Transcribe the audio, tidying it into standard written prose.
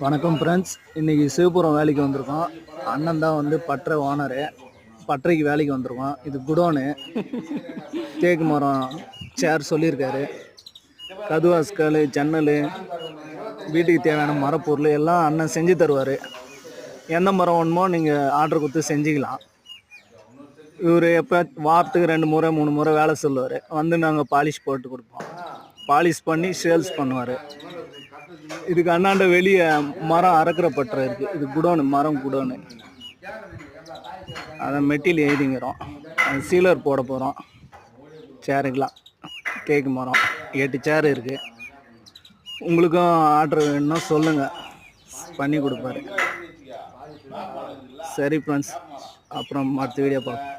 வணக்கம் ஃப்ரெண்ட்ஸ். இன்றைக்கி சிவபுரம் வேலைக்கு வந்திருக்கோம். அண்ணன் தான் வந்து பட்டறை ஓனரு. பட்டறைக்கு வேலைக்கு வந்திருக்கோம். இது குடோனு. தேக்கு மரம் சேர் சொல்லியிருக்காரு. கதுவாஸ்கல், ஜன்னல், வீட்டுக்கு தேவையான மரப்பொருள் எல்லாம் அண்ணன் செஞ்சு தருவார். எந்த மரம் வேணுமோ நீங்கள் ஆர்டர் கொடுத்து செஞ்சுக்கலாம். இவர் எப்போ வாரத்துக்கு 2 முறை 3 முறை வேலை சொல்லுவார். வந்து நாங்கள் பாலிஷ் போட்டு கொடுப்போம். பாலிஷ் பண்ணி சேல்ஸ் பண்ணுவார். இதுக்கு அண்ணாண்ட வெளியே மரம் அறக்கிற பட்டறை இருக்குது. இது குடோனு, மரம் குடோனு. அதை மெட்டீரியல் எழுதிங்கிறோம். அது சீலர் போட போகிறோம். சேருக்கலாம். கேக்கு மரம் 8 சேர் இருக்குது. உங்களுக்கும் ஆர்டர் வேணும்னா சொல்லுங்கள், பண்ணி கொடுப்பாரு. சரி ஃப்ரெண்ட்ஸ், அப்புறம் அடுத்த வீடியோ பார்ப்போம்.